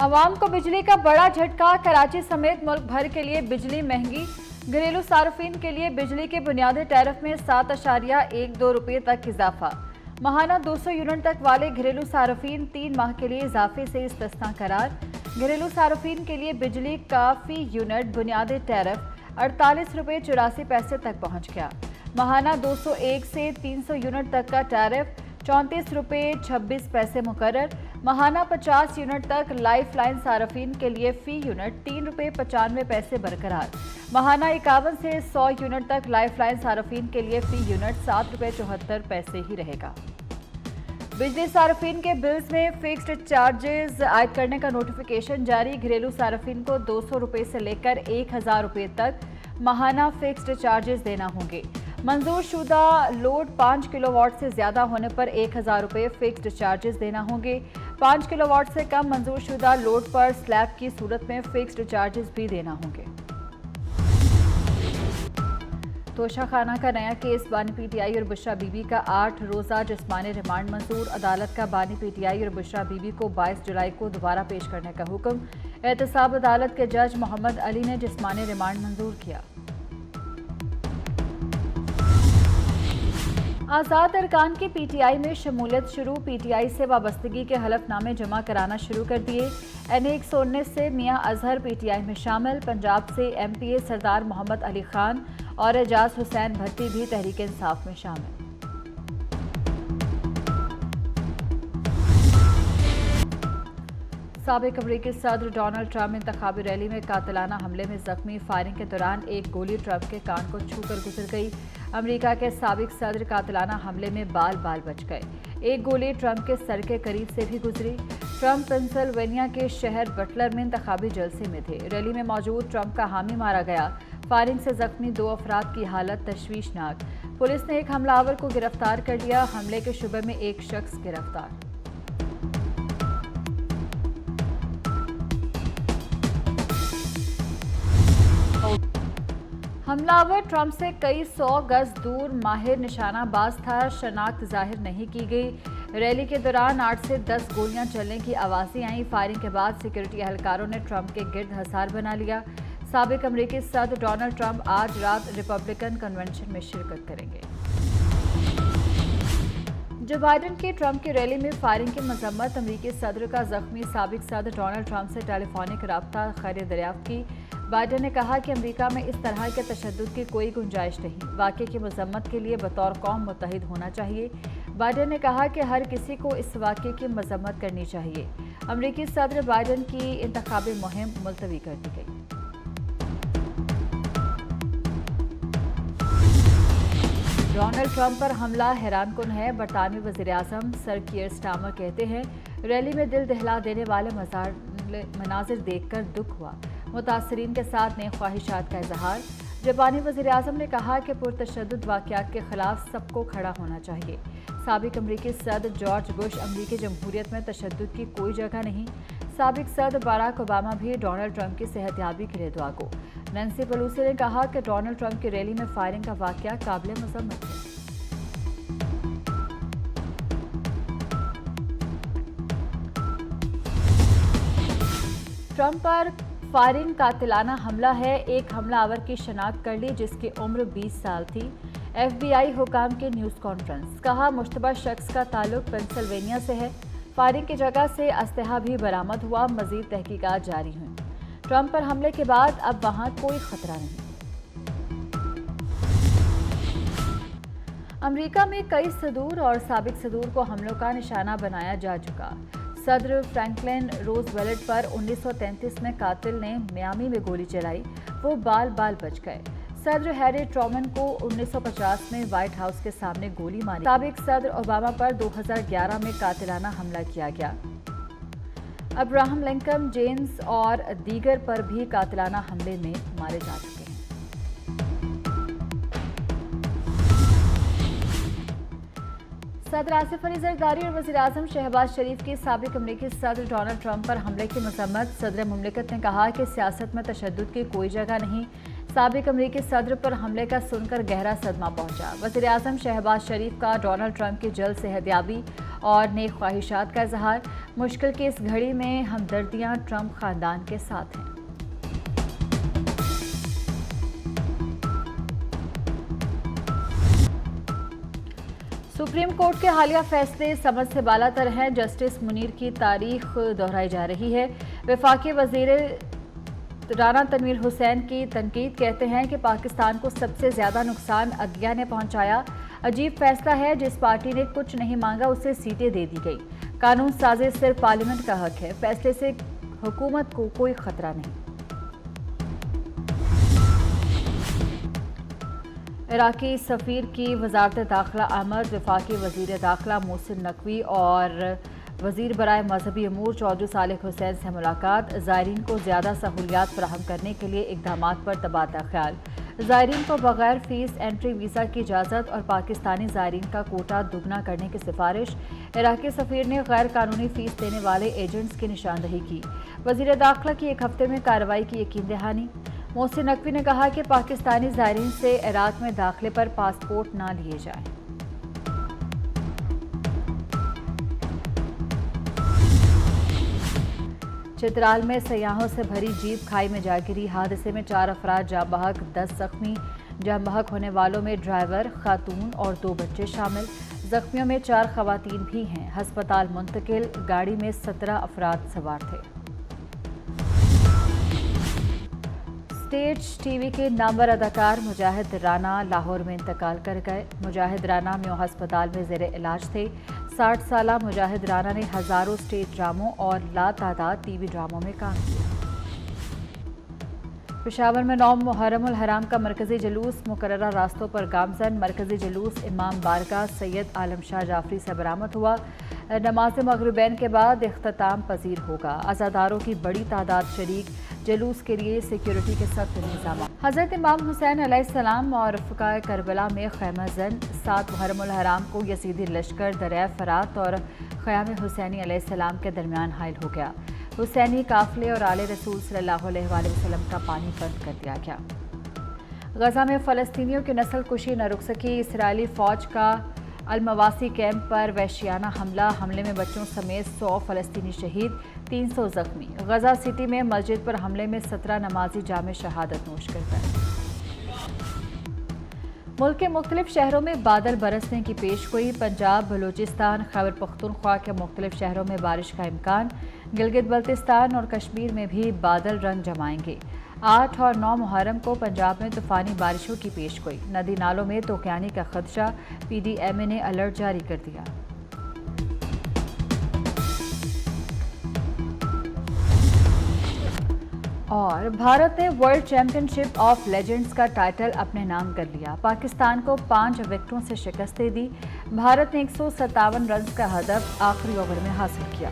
अवाम को बिजली का बड़ा झटका। कराची समेत मुल्क भर के लिए बिजली महंगी। घरेलू सार्फिन के लिए बिजली के बुनियादी टैरिफ में 7.12 रुपये तक इजाफा। माहाना 200 यूनिट तक वाले घरेलू सार्फिन 3 माह के लिए इजाफे से इस्तिस्ना करार। घरेलू सार्फिन के लिए बिजली का फी यूनिट बुनियादी टैरिफ 48 रुपये 84 पैसे तक पहुँच गया। माहाना 201 से 300 यूनिट तक का टैरिफ 34 रुपये 26 पैसे मुकर्रर। माहाना 50 यूनिट तक लाइफ लाइन सार्फिन के लिए फ़ी यूनिट 3 रुपये 95 पैसे बरकरार। माहाना 51 से 100 यूनिट तक लाइफ लाइन सार्फिन के लिए फ़ी यूनिट 7 रुपये 74 पैसे ही रहेगा। बिजली सार्फिन के बिल्स में फिक्स्ड चार्जेस आयद करने का नोटिफिकेशन जारी। घरेलू सार्फिन को 200 रुपये से लेकर 1000 रुपये तक माहाना फिक्स्ड चार्जेस देना होंगे। मंजूर शुदा लोड 5 किलोवाट से ज्यादा होने पर 1000 रुपये फिक्स्ड चार्जेस देना होंगे। 5 किलोवाट से कम मंजूर शुदा लोड पर स्लैब की सूरत में फिक्स्ड चार्जेस भी देना होंगे। तोशाखाना का नया केस। बानी पीटीआई और बुशरा बीबी का 8 रोज़ा जिस्मानी रिमांड मंजूर। अदालत का बानी पीटीआई और बुशरा बीबी को 22 जुलाई को दोबारा पेश करने का हुक्म। एहतसाब अदालत के जज मोहम्मद अली ने जिस्मानी रिमांड मंजूर किया। आज़ाद अरकान की पीटीआई में शमूलियत शुरू। पीटीआई से वाबस्तगी के हलफनामे जमा कराना शुरू कर दिए। NA 119 से मियां अजहर पीटीआई में शामिल। पंजाब से MPA सरदार मोहम्मद अली खान और एजाज हुसैन भट्टी भी तहरीक इंसाफ में शामिल। साबिक अमरीकी सदर डोनाल्ड ट्रंप इंतखाबी रैली में कातिलाना हमले में जख्मी। फायरिंग के दौरान एक गोली ट्रंप के कान को छूकर गुजर गई। अमेरिका के साबिक सदर कातिलाना हमले में बाल बाल बच गए। एक गोली ट्रंप के सर के करीब से भी गुजरी। ट्रंप पेंसिल्वेनिया के शहर बटलर में इंतखाबी जलसे में थे। रैली में मौजूद ट्रंप का हामी मारा गया। फायरिंग से जख्मी 2 अफराद की हालत तशवीशनाक। पुलिस ने एक हमलावर को गिरफ्तार कर लिया। हमले के शुबे में एक शख्स गिरफ्तार। हमलावर ट्रंप से कई 100 गज दूर माहिर निशानाबाज था। शनाख्त जाहिर नहीं की गई। रैली के दौरान 8 से 10 गोलियां चलने की आवाज़ें आई। फायरिंग के बाद सिक्योरिटी एहलकारों ने ट्रंप के गिर्द हसार बना लिया। साबिक अमरीकी सदर डोनाल्ड ट्रंप आज रात रिपब्लिकन कन्वेंशन में शिरकत करेंगे। जो बाइडेन की ट्रंप की रैली में फायरिंग की मजम्मत। अमरीकी सदर का जख्मी साबिक सदर डोनाल्ड ट्रंप से टेलीफोनिक रब्ता खैर दरियाफ्त की। बाइडेन ने कहा कि अमेरिका में इस तरह के तशद्दुद की कोई गुंजाइश नहीं। वाक़े की मजम्मत के लिए बतौर कौम मुत्तहिद होना चाहिए। बाइडेन ने कहा कि हर किसी को इस वाक़े की मजम्मत करनी चाहिए। अमरीकी सदर बाइडेन की इंतखाबी मुहिम मुलतवी कर दी गई। डोनाल्ड ट्रंप पर हमला हैरान कुन है। बरतानवी वज़ीर-ए-आज़म सर कीयर स्टार्मर कहते हैं रैली में दिल दहला देने वाले मनाजिर देखकर दुख हुआ। मुतासरीन के साथ नए ख्वाहिशात का इजहार। जापानी वज़ीर-ए-आज़म ने कहा कि पुरतशद्दुद वाक़यात के खिलाफ सबको खड़ा होना चाहिए। साबिक अमरीकी सदर जॉर्ज बुश अमरीकी जमहूरियत में तशद्दुद की कोई जगह नहीं। साबिक सदर बराक ओबामा भी डोनाल्ड ट्रंप की सेहतयाबी के लिए दुआ गो। नैन्सी पेलोसी ने कहा कि डोनाल्ड ट्रंप की रैली में फायरिंग का वाक़या काबिल मज़म्मत है। ट्रंप पर फायरिंग कातिलाना हमला है। एक हमलावर की शनाख्त कर ली जिसकी उम्र 20 साल थी। FBI हुकाम की न्यूज़ कॉन्फ्रेंस। कहा मुश्तबा शख्स का ताल्लुक पेंसिल्वेनिया से है। फायरिंग की जगह से असलहा भी बरामद हुआ। मजीद तहकीकात जारी हुई। ट्रंप पर हमले के बाद अब वहां कोई खतरा नहीं। अमेरिका में कई सदूर और साबिक सदूर को हमलों का निशाना बनाया जा चुका। सदर फ्रैंकलिन रोजवेल्ट पर 1933 में कातिल ने मियामी में गोली चलाई। वो बाल बाल बच गए। सदर हैरी ट्रूमन को 1950 में व्हाइट हाउस के सामने गोली मारी। साबिक सदर ओबामा पर 2011 में कातिलाना हमला किया गया। अब्राहम लिंकन, जेम्स और दीगर पर भी कातिलाना हमले में मारे जा चुके हैं। सदर आसिफ अली जरदारी और वज़ीर-ए-आज़म शहबाज शरीफ की साबिक अमरीकी सदर डोनाल्ड ट्रंप पर हमले की मजम्मत। सदर मुमलिकत ने कहा कि सियासत में तशद्दुद की कोई जगह नहीं। साबिक अमरीकी सदर पर हमले का सुनकर गहरा सदमा पहुंचा। वज़ीर-ए-आज़म शहबाज शरीफ का डोनाल्ड ट्रंप की जल्द सेहतयाबी और नेक ख्वाहिशात का इजहार। मुश्किल की इस घड़ी में हमदर्दियां ट्रंप खानदान के साथ हैं। सुप्रीम कोर्ट के हालिया फैसले समझ से बालातर हैं। जस्टिस मुनीर की तारीख दोहराई जा रही है। वफाकी वजीर राना तनवीर हुसैन की तनकीद, कहते हैं कि पाकिस्तान को सबसे ज्यादा नुकसान अगिया ने पहुंचाया। अजीब फैसला है, जिस पार्टी ने कुछ नहीं मांगा उसे सीटें दे दी गई। कानून साजी सिर्फ पार्लियामेंट का हक है, फैसले से हुकूमत को कोई खतरा नहीं। इराकी सफ़ीर की वजारत दाखिला आमद। वफाकी वजीर दाखिला मोहसिन नकवी और वजीर बराए मजहबी अमूर चौधरी सालेह हुसैन से मुलाकात। ज़ायरीन को ज़्यादा सहूलियात फराहम करने के लिए इकदाम पर तबादला ख्याल। ज़ायरीन को बगैर फीस एंट्री वीज़ा की इजाज़त और पाकिस्तानी ज़ायरीन का कोटा दुगना करने की सिफारिश। इराकी सफ़ीर ने गैर कानूनी फ़ीस देने वाले एजेंट्स की निशानदही की। वजीर दाखिला की एक हफ्ते में कार्रवाई की यकीन दहानी। मोहसिन नकवी ने कहा कि पाकिस्तानी ज़ायरीन से इराक में दाखिले पर पासपोर्ट ना लिए जाएं। चित्राल में सयाहों से भरी जीप खाई में जा गिरी। हादसे में 4 अफराद जाँ बहक, 10 जख्मी। जाँ बहक होने वालों में ड्राइवर, खातून और 2 बच्चे शामिल। जख्मियों में 4 खवातीन भी हैं। हस्पताल मुंतकिल। गाड़ी में 17 अफराद सवार थे। स्टेज टीवी के नामवर अदाकार मुजाहिद राना लाहौर में इंतकाल कर गए। मुजाहिद राना म्यो अस्पताल में ज़ेरे इलाज थे। 60 साला मुजाहिद राना ने हज़ारों स्टेज ड्रामों और लातादाद टीवी ड्रामों में काम किया। पेशावर में 9 मुहर्रमुल हराम का मरकजी जुलूस मुकर्ररा रास्तों पर गामजन। मरकजी जुलूस इमाम बारगाह सैयद आलम शाह जाफरी से बरामद हुआ। नमाज मगरिबैन के बाद इख्तिताम पजीर होगा। अज़ादारों की बड़ी तादाद शरीक। जुलूस के लिए सिक्योरिटी के सख्त इंतजाम। हज़रत इमाम हुसैन अलैहिस्सलाम और फ़ुक़ाए करबला में ख़ैमा ज़न। 7 मुहर्रमुल हराम को यज़ीदी लश्कर दरिया फ़रात और ख़याम हुसैनी अलैहिस्सलाम के दरमियान हायल हो गया। हुसैनी काफ़िले और आले रसूल सल्लल्लाहु अलैहि वसल्लम का पानी बंद कर दिया गया। गज़ा में फ़लस्तीनियों की नस्ल कुशी न रुक सकी। इसराइली फ़ौज का अलमवासी कैंप पर वहशियाना हमले में बच्चों समेत 100 फ़लस्तीनी शहीद, 300 जख्मी। गज़ा सिटी में मस्जिद पर हमले में 17 नमाजी जामे शहादत नोश कर गए। मुल्क के मुख्तलिफ शहरों में बादल बरसने की पेशगोई। पंजाब, बलूचिस्तान, खैबर पख्तूनख्वा के मुख्तलिफ शहरों में बारिश का इम्कान। गिलगित बल्तिस्तान और कश्मीर में भी बादल रंग जमाएंगे। 8 और 9 मुहर्रम को पंजाब में तूफ़ानी बारिशों की पेशगोई। नदी नालों में तोक़यानी का खदशा। PDMA ने अलर्ट जारी कर दिया। और भारत ने वर्ल्ड चैंपियनशिप ऑफ लेजेंड्स का टाइटल अपने नाम कर लिया। पाकिस्तान को 5 विकेटों से शिकस्त दे दी। भारत ने 157 रन का हदफ आखिरी ओवर में हासिल किया।